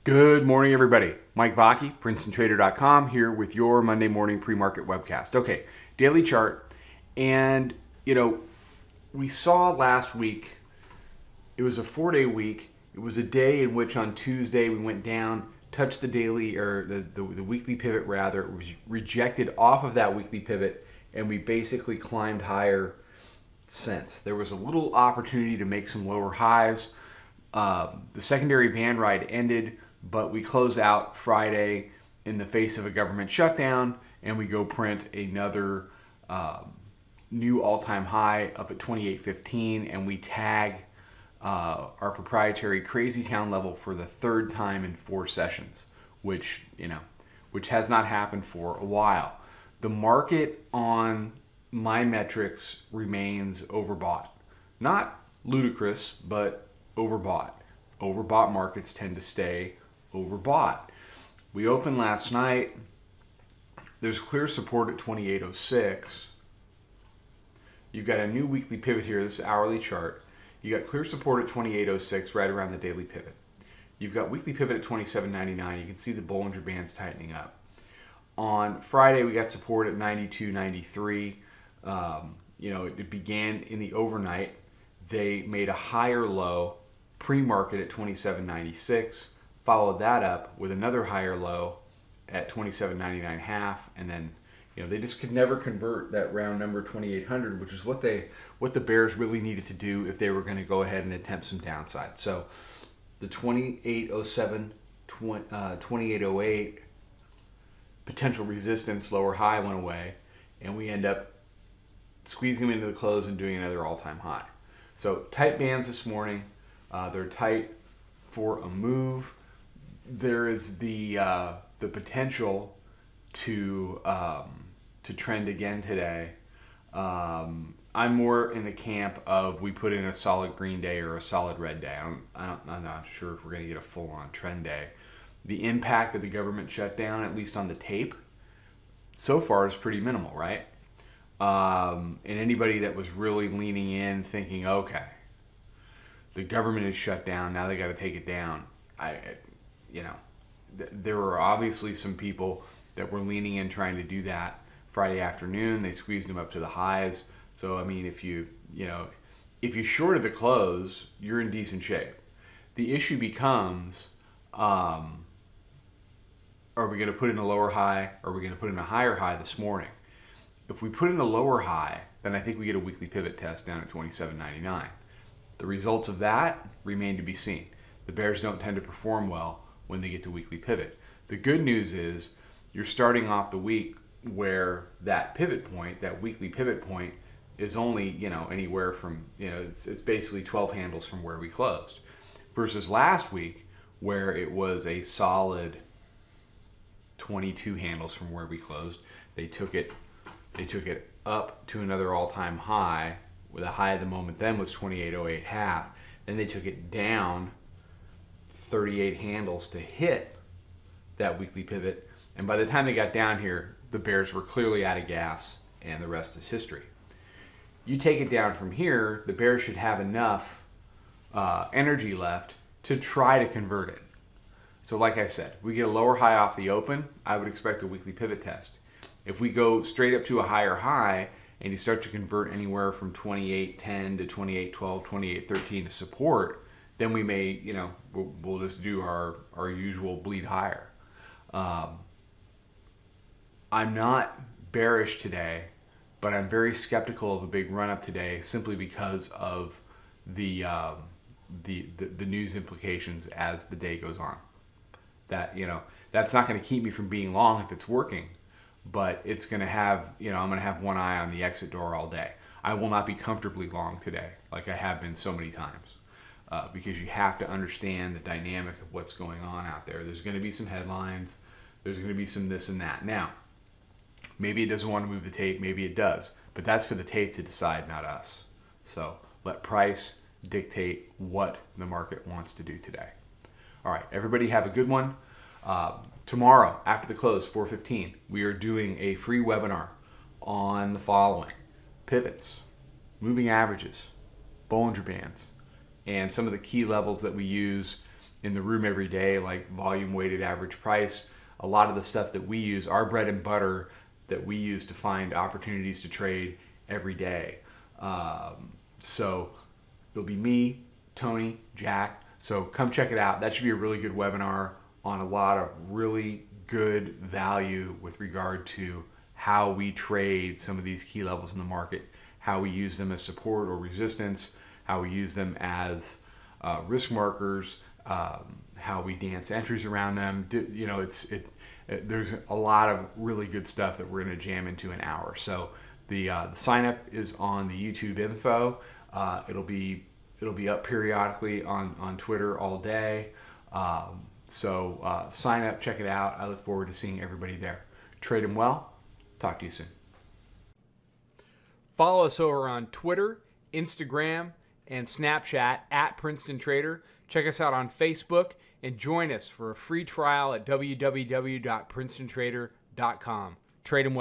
Good morning, everybody. Mike Vacchi, Princetontrader.com, here with your Monday morning pre-market webcast. Okay, daily chart. And, we saw last week, it was a 4-day week. It was a day in which on Tuesday we went down, touched the daily, or the weekly pivot rather. It was rejected off of that weekly pivot, and we basically climbed higher since. There was a little opportunity to make some lower highs. The secondary band ride ended, but we close out Friday in the face of a government shutdown, and we go print another new all-time high up at 28.15, and we tag our proprietary Crazy Town level for the third time in 4 sessions, which has not happened for a while. The market on my metrics remains overbought. Not ludicrous, but overbought. Overbought markets tend to stay overbought. We opened last night. There's clear support at 28.06. You've got a new weekly pivot here. This is hourly chart. You got clear support at 28.06 right around the daily pivot. You've got weekly pivot at 27.99. You can see the Bollinger Bands tightening up. On Friday, we got support at 92.93. It began in the overnight. They made a higher low pre-market at 27.96. Followed that up with another higher low at 27.99.5, and then they just could never convert that round number 2800, which is what the bears really needed to do if they were going to go ahead and attempt some downside. So the 2807, 2808 potential resistance lower high went away, and we end up squeezing them into the close and doing another all-time high. So tight bands this morning. They're tight for a move. There is the potential to trend again today. I'm more in the camp of we put in a solid green day or a solid red day. I'm not sure if we're going to get a full-on trend day. The impact of the government shutdown, at least on the tape, so far is pretty minimal, right? And anybody that was really leaning in, thinking, okay, the government is shut down, now they got to take it down. There were obviously some people that were leaning in trying to do that Friday afternoon. They squeezed them up to the highs. So I mean, if you shorted the close, you're in decent shape. The issue becomes, are we going to put in a lower high, or are we going to put in a higher high this morning? If we put in a lower high, then I think we get a weekly pivot test down at 27.99. The results of that remain to be seen. The bears don't tend to perform well when they get to weekly pivot. The good news is you're starting off the week where that pivot point, that weekly pivot point, is only anywhere from it's basically 12 handles from where we closed, versus last week where it was a solid 22 handles from where we closed. They took it up to another all-time high, with a high at the moment then was 28.08 half. Then they took it down 38 handles to hit that weekly pivot, and by the time they got down here, the bears were clearly out of gas, and the rest is history. You take it down from here, the bears should have enough energy left to try to convert it. So like I said, we get a lower high off the open, I would expect a weekly pivot test. If we go straight up to a higher high and you start to convert anywhere from 28.10 to 28.12, 28.13 to support, then we may, we'll just do our usual bleed higher. I'm not bearish today, but I'm very skeptical of a big run up today simply because of the news implications as the day goes on. That's not going to keep me from being long if it's working, but it's going to have, I'm going to have one eye on the exit door all day. I will not be comfortably long today like I have been so many times. Because you have to understand the dynamic of what's going on out there. There's going to be some headlines. There's going to be some this and that. Now, maybe it doesn't want to move the tape. Maybe it does. But that's for the tape to decide, not us. So let price dictate what the market wants to do today. All right, everybody have a good one. Tomorrow, after the close, 4:15, we are doing a free webinar on the following: pivots, moving averages, Bollinger Bands, and some of the key levels that we use in the room every day, like volume weighted average price. A lot of the stuff that we use, our bread and butter that we use to find opportunities to trade every day. So it'll be me, Tony, Jack. So come check it out. That should be a really good webinar on a lot of really good value with regard to how we trade some of these key levels in the market, how we use them as support or resistance, how we use them as risk markers, how we dance entries around them. You know, there's a lot of really good stuff that we're going to jam into an hour. So the sign up is on the YouTube info. It'll be up periodically on Twitter all day. So sign up, check it out. I look forward to seeing everybody there. Trade them well. Talk to you soon. Follow us over on Twitter, Instagram, and Snapchat at Princeton Trader. Check us out on Facebook and join us for a free trial at www.princetontrader.com. Trade them well.